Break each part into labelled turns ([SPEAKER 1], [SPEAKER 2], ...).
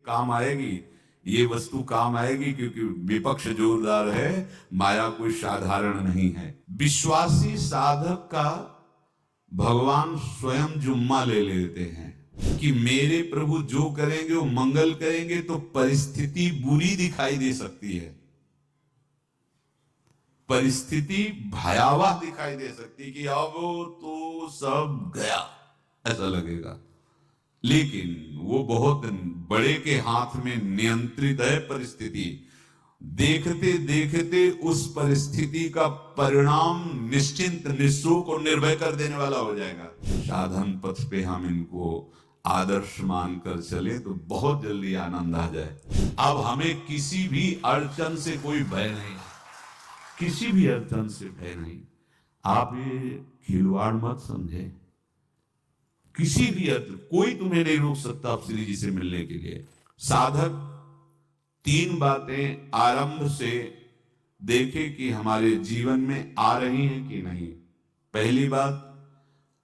[SPEAKER 1] काम आएगी, ये वस्तु काम आएगी, क्योंकि विपक्ष जोरदार है, माया कोई साधारण नहीं है। विश्वासी साधक का भगवान स्वयं जुम्मा ले लेते हैं कि मेरे प्रभु जो करेंगे वो मंगल करेंगे। तो परिस्थिति बुरी दिखाई दे सकती है, परिस्थिति भयावह दिखाई दे सकती कि अब तो सब गया, ऐसा लगेगा। लेकिन वो बहुत बड़े के हाथ में नियंत्रित है परिस्थिति। देखते देखते उस परिस्थिति का परिणाम निश्चिंत, निःशुल्क और निर्भय कर देने वाला हो जाएगा। साधन पथ पे हम इनको आदर्श मानकर चले तो बहुत जल्दी आनंद आ जाए। अब हमें किसी भी अड़चन से कोई भय नहीं, किसी भी अड़चन से भय नहीं। आप ये खिलवाड़ मत समझे, किसी भी अर्थ कोई तुम्हें नहीं रोक सकता आप श्री जी से मिलने के लिए। साधक तीन बातें आरंभ से देखे कि हमारे जीवन में आ रही हैं कि नहीं। पहली बात,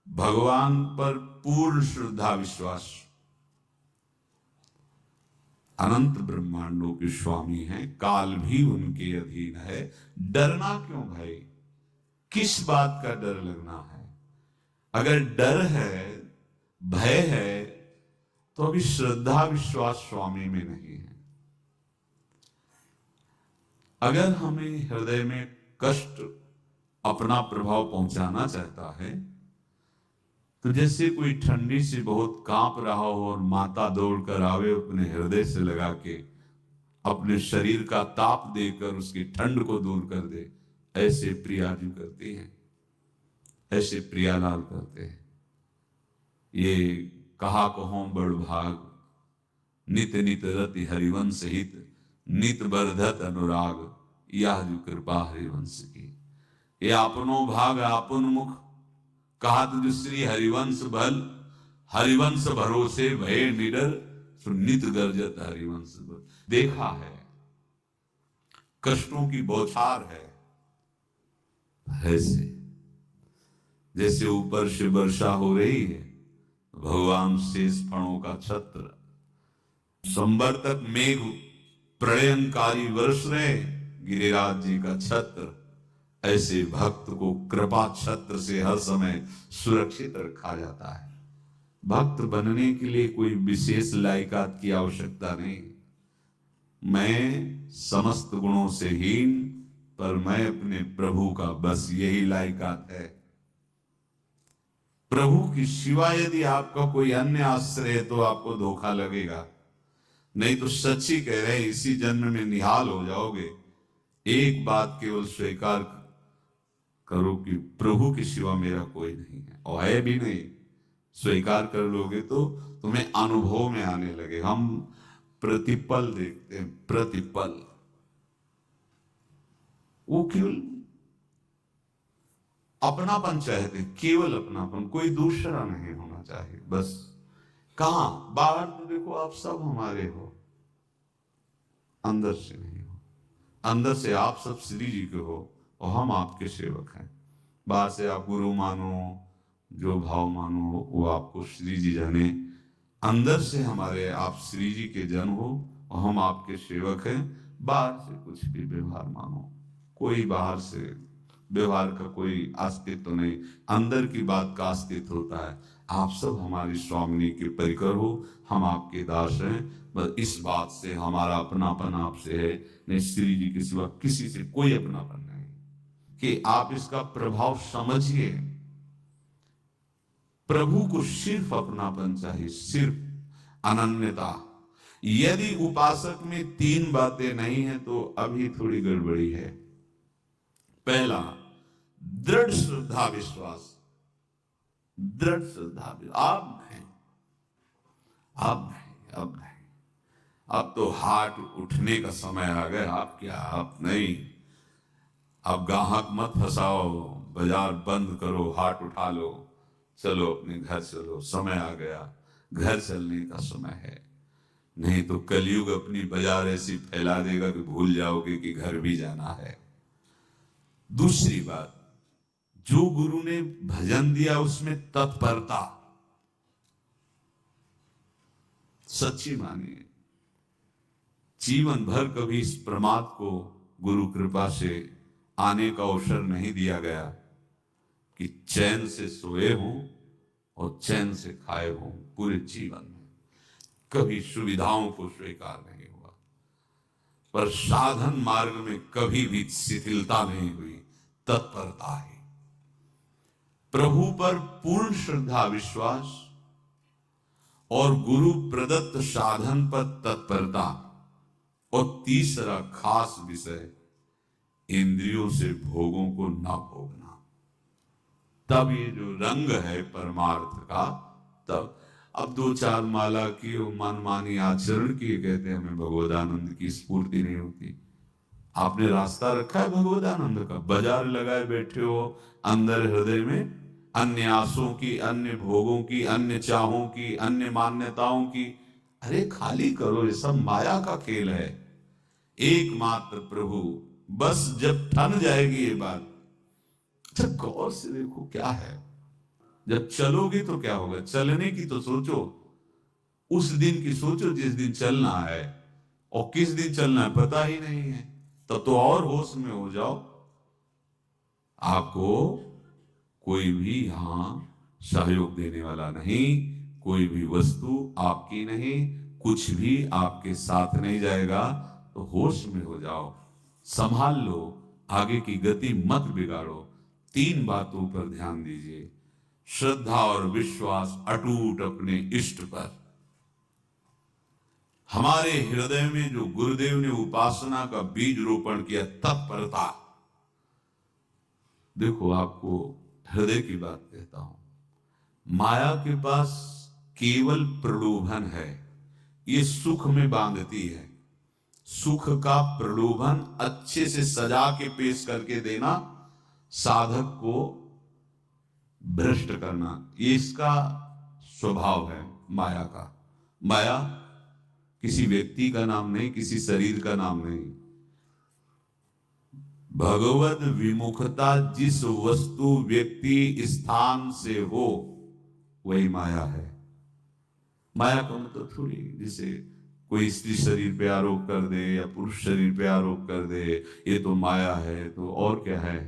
[SPEAKER 1] भगवान पर पूर्ण श्रद्धा विश्वास। अनंत ब्रह्मांडों के स्वामी हैं, काल भी उनके अधीन है। डरना क्यों भाई, किस बात का डर लगना है? अगर डर है, भय है, तो अभी श्रद्धा विश्वास स्वामी में नहीं है। अगर हमें हृदय में कष्ट अपना प्रभाव पहुंचाना चाहता है, तो जैसे कोई ठंडी से बहुत कांप रहा हो और माता दौड़कर आवे, अपने हृदय से लगा के अपने शरीर का ताप देकर उसकी ठंड को दूर कर दे, ऐसे प्रिया जी करती हैं, ऐसे प्रियालाल करते हैं। ये कहा कहो बड़ भाग, नित नित रति हरिवंश हित, नित बरधत अनुराग, यह जो कृपा हरिवंश की। ये आपनो भाग आपन मुख, कहा तुझ श्री हरिवंश भल, हरिवंश भरोसे भय निडर, सुनित गर्जत हरिवंश बल। देखा है, कष्टों की बौछार है, ऐसे जैसे ऊपर से वर्षा हो रही है, भगवान शेष फणों का छत्र, संवर्तक मेघ प्रलयंकारी वर्ष रहे, गिरिराज जी का छत्र, ऐसे भक्त को कृपा छत्र से हर समय सुरक्षित रखा जाता है। भक्त बनने के लिए कोई विशेष लायकात की आवश्यकता नहीं। मैं समस्त गुणों से हीन, पर मैं अपने प्रभु का, बस यही लायकात है। प्रभु की सिवा यदि आपका कोई अन्य आश्रय है तो आपको धोखा लगेगा। नहीं तो सच्ची कह रहे, इसी जन्म में निहाल हो जाओगे। एक बात केवल स्वीकार करो कि प्रभु की सिवा मेरा कोई नहीं है, और है भी नहीं। स्वीकार कर लोगे तो तुम्हें अनुभव में आने लगे। हम प्रतिपल देखते हैं, प्रतिपल, वो केवल अपनापन चाहते, केवल अपनापन, कोई दूसरा नहीं होना चाहिए। बस कहां बाहर तो देखो आप सब हमारे हो, अंदर से नहीं हो। अंदर से आप सब श्री जी के हो और हम आपके सेवक हैं। बाहर से आप गुरु मानो, जो भाव मानो वो आपको श्री जी जाने। अंदर से हमारे आप श्री जी के जन हो और हम आपके सेवक हैं। बाहर से कुछ भी व्यवहार मानो, कोई बाहर से व्यवहार का कोई अस्तित्व नहीं, अंदर की बात का अस्तित्व होता है। आप सब हमारी स्वामिनी के परिकर हो, हम आपके दास हैं। बस इस बात से हमारा अपनापन आपसे है, नहीं श्री जी के सिवा किसी से कोई अपनापन नहीं। कि आप इसका प्रभाव समझिए। प्रभु को सिर्फ अपनापन चाहिए, सिर्फ अनन्यता। यदि उपासक में तीन बातें नहीं है तो अभी थोड़ी गड़बड़ी है। पहला, दृढ़ श्रद्धा विश्वास। दृढ़ श्रद्धा, अब नहीं, अब नहीं, अब नहीं, अब तो हाथ उठने का समय आ गया। अब क्या, अब नहीं, अब गाहक मत फंसाओ, बाजार बंद करो, हाथ उठा लो, चलो अपने घर चलो, समय आ गया, घर चलने का समय है। नहीं तो कलयुग अपनी बाजार ऐसी फैला देगा कि भूल जाओगे कि घर भी जाना है। दूसरी बात, जो गुरु ने भजन दिया उसमें तत्परता, सच्ची मानिए। जीवन भर कभी इस प्रमाद को गुरु कृपा से आने का अवसर नहीं दिया गया कि चैन से सोए हों और चैन से खाए हों। पूरे जीवन में कभी सुविधाओं को स्वीकार नहीं हुआ, पर साधन मार्ग में कभी भी शिथिलता नहीं हुई, तत्परता है। प्रभु पर पूर्ण श्रद्धा विश्वास और गुरु प्रदत्त साधन पर तत्परता, और तीसरा खास विषय इंद्रियों से भोगों को न भोगना। तब ये जो रंग है परमार्थ का, तब अब 2-4 माला की मनमानी आचरण की कहते हैं हमें भगवदानंद की स्फूर्ति नहीं होती। आपने रास्ता रखा है भगवदानंद का, बाजार लगाए बैठे हो अंदर हृदय में अन्य आसों की, अन्य भोगों की, अन्य चाहों की, अन्य मान्यताओं की। अरे खाली करो, ये सब माया का खेल है। एकमात्र प्रभु, बस जब ठन जाएगी ये बात, अच्छा गौर से देखो क्या है। जब चलोगे तो क्या होगा, चलने की तो सोचो, उस दिन की सोचो जिस दिन चलना है, और किस दिन चलना है पता ही नहीं है, तब तो और होश में हो जाओ। आपको कोई भी यहां सहयोग देने वाला नहीं, कोई भी वस्तु आपकी नहीं, कुछ भी आपके साथ नहीं जाएगा। तो होश में हो जाओ, संभाल लो, आगे की गति मत बिगाड़ो। 3 बातों पर ध्यान दीजिए। श्रद्धा और विश्वास अटूट अपने इष्ट पर। हमारे हृदय में जो गुरुदेव ने उपासना का बीज रोपण किया, तत्परता। देखो आपको हृदय की बात कहता हूं, माया के पास केवल प्रलोभन है, ये सुख में बांधती है। सुख का प्रलोभन अच्छे से सजा के पेश करके देना, साधक को भ्रष्ट करना, ये इसका स्वभाव है माया का। माया किसी व्यक्ति का नाम नहीं, किसी शरीर का नाम नहीं। भगवत विमुखता जिस वस्तु व्यक्ति स्थान से हो वही माया है। माया का मतलब थोड़ी जैसे कोई स्त्री शरीर पे आरोप कर दे या पुरुष शरीर पे आरोप कर दे ये तो माया है, तो और क्या है।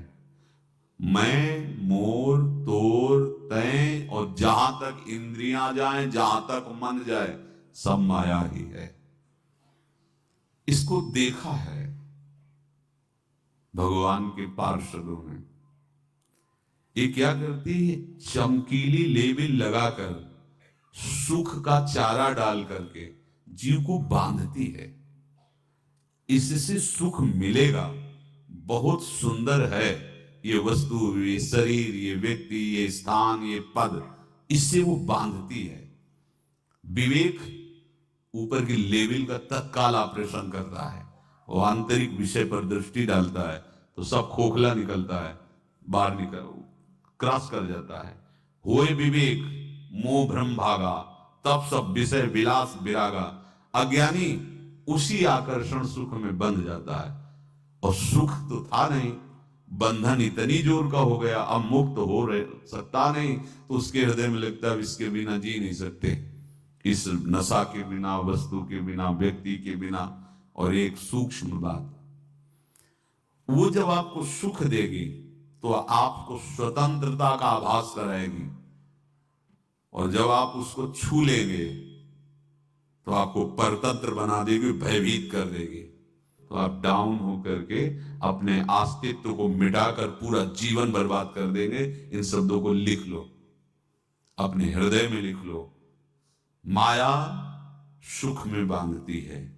[SPEAKER 1] मैं, मोर, तोर, तय और जहां तक इंद्रियां जाएं, जहां तक मन जाए, सब माया ही है। इसको देखा है भगवान के पार्षदों ने। ये क्या करती है, चमकीली लेबिल लगाकर, सुख का चारा डाल करके जीव को बांधती है। इससे सुख मिलेगा, बहुत सुंदर है ये वस्तु, ये शरीर, ये व्यक्ति, ये स्थान, ये पद, इससे वो बांधती है। विवेक ऊपर की लेवल का तत्काल ऑपरेशन करता है, वो आंतरिक विषय पर दृष्टि डालता है तो सब खोखला निकलता है, बाहर निकल क्रॉस कर जाता है। होए विवेक मोह भ्रम भागा, तब सब विषय विलास विरागा। अज्ञानी उसी आकर्षण सुख में बंध जाता है, और सुख तो था नहीं, बंधन इतनी जोर का हो गया, अब मुक्त हो रहे सकता नहीं, तो उसके हृदय में लगता है इसके बिना जी नहीं सकते, इस नशा के बिना, वस्तु के बिना, व्यक्ति के बिना। और एक सूक्ष्म बात, वो जब आपको सुख देगी तो आपको स्वतंत्रता का आभास कराएगी, और जब आप उसको छू लेंगे तो आपको परतंत्र बना देगी, भयभीत कर देगी। तो आप डाउन होकर के अपने अस्तित्व को मिटाकर पूरा जीवन बर्बाद कर देंगे। इन शब्दों को लिख लो, अपने हृदय में लिख लो। माया सुख में बांधती है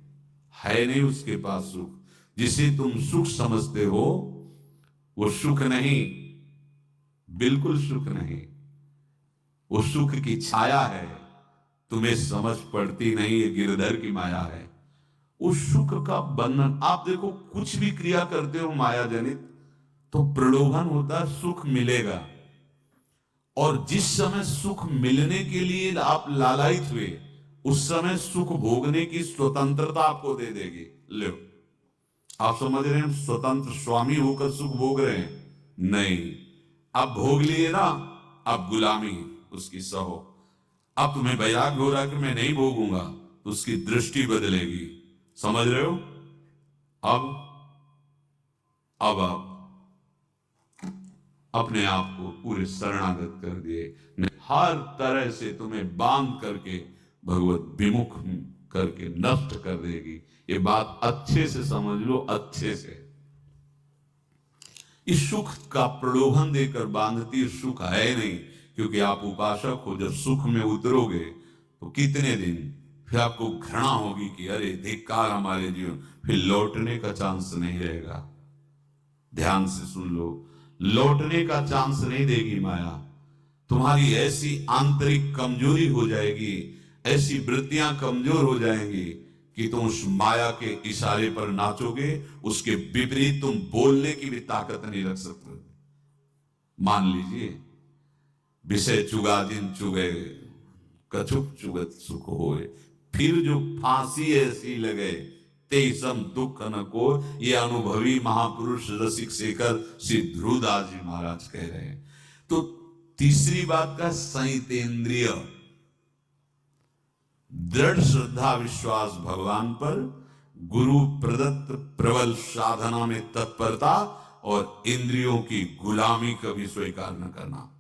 [SPEAKER 1] नहीं उसके पास सुख। जिसे तुम सुख समझते हो वो सुख नहीं, बिल्कुल सुख नहीं, वो सुख की छाया है, तुम्हें समझ पड़ती नहीं, ये गिरधर की माया है। उस सुख का बंधन, आप देखो कुछ भी क्रिया करते हो माया जनित तो प्रलोभन होता है, सुख मिलेगा, और जिस समय सुख मिलने के लिए आप लालायित हुए उस समय सुख भोगने की स्वतंत्रता आपको दे देगी। लो, आप समझ रहे हैं स्वतंत्र स्वामी होकर सुख भोग रहे हैं? नहीं, अब भोग लिए ना, अब गुलामी उसकी सहो। अब तुम्हें वैराग्य हो रहा है कि मैं नहीं भोगूंगा, तो उसकी दृष्टि बदलेगी, समझ रहे हो? अब आप अपने आप को पूरे शरणागत कर दिए, हर तरह से तुम्हें बांध करके भगवत विमुख करके नष्ट कर देगी। ये बात अच्छे से समझ लो, अच्छे से। इस सुख का प्रलोभन देकर बांधती सुख है नहीं, क्योंकि आप उपासक हो। जब सुख में उतरोगे तो कितने दिन फिर आपको घृणा होगी कि अरे धिक्कार हमारे जीवन, फिर लौटने का चांस नहीं रहेगा। ध्यान से सुन लो, लौटने का चांस नहीं देगी माया। तुम्हारी ऐसी आंतरिक कमजोरी हो जाएगी, ऐसी वृत्तियां कमजोर हो जाएंगी कि तुम उस माया के इशारे पर नाचोगे, उसके विपरीत तुम बोलने की भी ताकत नहीं रख सकते। मान लीजिए, विषय चुगा जिन चुगे, कछुक चुगत सुख होए, फिर जो फांसी ऐसी लगे तेसम दुख न को। ये अनुभवी महापुरुष रसिक शेखर श्री ध्रुवदास जी महाराज कह रहे हैं। तो तीसरी बात का संयतेंद्रिय, दृढ़ श्रद्धा विश्वास भगवान पर, गुरु प्रदत्त प्रबल साधना में तत्परता, और इंद्रियों की गुलामी कभी स्वीकार न करना।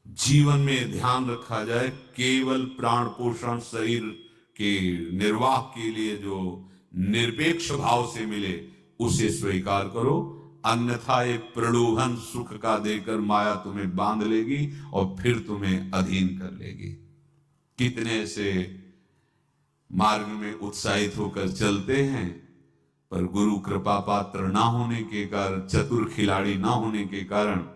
[SPEAKER 1] जीवन में ध्यान रखा जाए, केवल प्राण पोषण शरीर के निर्वाह के लिए जो निरपेक्ष भाव से मिले उसे स्वीकार करो, अन्यथा ये प्रलोभन सुख का देकर माया तुम्हें बांध लेगी और फिर तुम्हें अधीन कर लेगी। कितने से मार्ग में उत्साहित होकर चलते हैं, पर गुरु कृपा पात्र ना होने के कारण, चतुर खिलाड़ी ना होने के कारण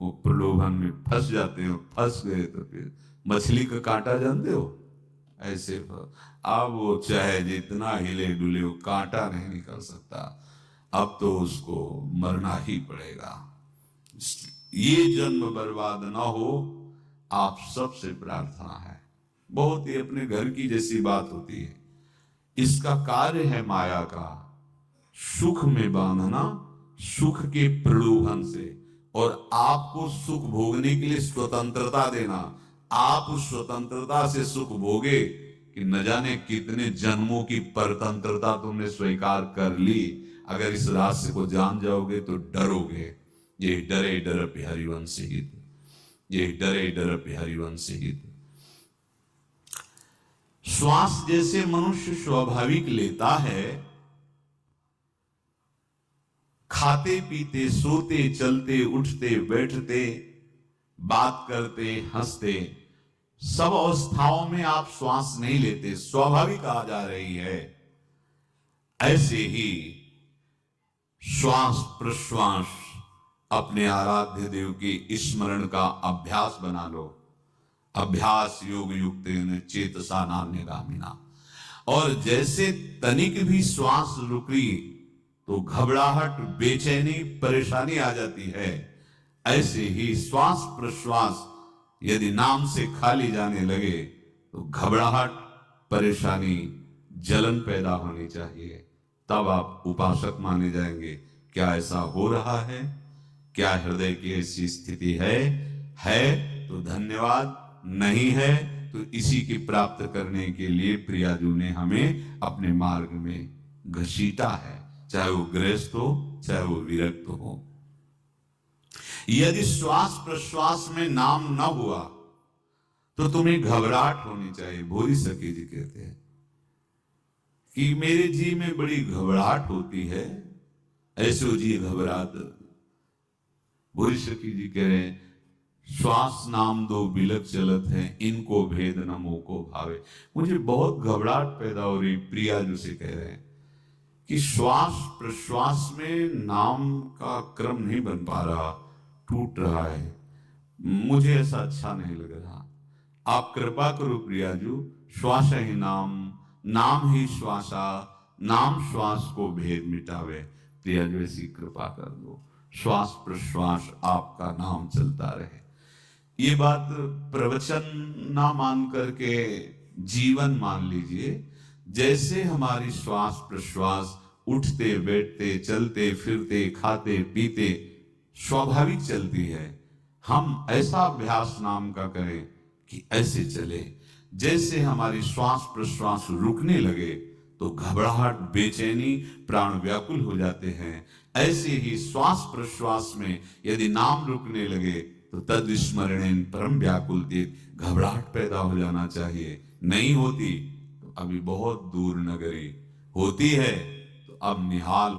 [SPEAKER 1] वो प्रलोभन में फंस जाते हो। फंस गए तो फिर मछली का कांटा जानते हो, ऐसे अब वो चाहे जितना हिले डुले वो कांटा नहीं निकल सकता, अब तो उसको मरना ही पड़ेगा। ये जन्म बर्बाद ना हो, आप सबसे प्रार्थना है। बहुत ही अपने घर की जैसी बात होती है। इसका कार्य है माया का सुख में बांधना, सुख के प्रलोभन से, और आपको सुख भोगने के लिए स्वतंत्रता देना। आप उस स्वतंत्रता से सुख भोगे कि न जाने कितने जन्मों की परतंत्रता तुमने स्वीकार कर ली। अगर इस रहस्य को जान जाओगे तो डरोगे। ये डरे डर हरिवंश हित, ये डरे डर हरिवंश हित। श्वास जैसे मनुष्य स्वाभाविक लेता है, खाते पीते सोते चलते उठते बैठते बात करते हंसते, सब अवस्थाओं में आप श्वास नहीं लेते, स्वाभाविक आ जा रही है। ऐसे ही श्वास प्रश्वास अपने आराध्य देव के स्मरण का अभ्यास बना लो। अभ्यास योग युक्त चेतसा नान्यगामिना। और जैसे तनिक भी श्वास रुकी तो घबराहट, बेचैनी, परेशानी आ जाती है, ऐसे ही श्वास प्रश्वास यदि नाम से खाली जाने लगे तो घबराहट, परेशानी, जलन पैदा होनी चाहिए। तब आप उपासक माने जाएंगे। क्या ऐसा हो रहा है? क्या हृदय की ऐसी स्थिति है तो धन्यवाद, नहीं है तो इसी की प्राप्त करने के लिए प्रियाजू ने हमें अपने मार्ग में घसीटा है, चाहे वो गृहस्थ हो चाहे वो विरक्त हो। यदि श्वास प्रश्वास में नाम न हुआ तो तुम्हें घबराहट होनी चाहिए। भोरी सखी जी कहते हैं कि मेरे जी में बड़ी घबराहट होती है, ऐसो जी घबरात। भोरी सखी जी कह रहे हैं, श्वास नाम दो बिलक चलत है, इनको भेद न मोको भावे। मुझे बहुत घबराहट पैदा हो रही। प्रिया जी से कह रहे हैं कि श्वास प्रश्वास में नाम का क्रम नहीं बन पा रहा, टूट रहा है, मुझे ऐसा अच्छा नहीं लग रहा। आप कृपा करो प्रियाजू, श्वास ही नाम, नाम ही श्वासा, नाम श्वास को भेद मिटावे। प्रियाजू ऐसी कृपा कर दो, श्वास प्रश्वास आपका नाम चलता रहे। ये बात प्रवचन ना मान करके जीवन मान लीजिए। जैसे हमारी श्वास प्रश्वास उठते बैठते चलते फिरते खाते पीते स्वाभाविक चलती है, हम ऐसा अभ्यास नाम का करें कि ऐसे चले। जैसे हमारी श्वास प्रश्वास रुकने लगे तो घबराहट बेचैनी प्राण व्याकुल हो जाते हैं, ऐसे ही श्वास प्रश्वास में यदि नाम रुकने लगे तो तद स्मरणेन परम व्याकुलते, घबराहट पैदा हो जाना चाहिए। नहीं होती तो अभी बहुत दूर नगरी, होती है तो अब निहाल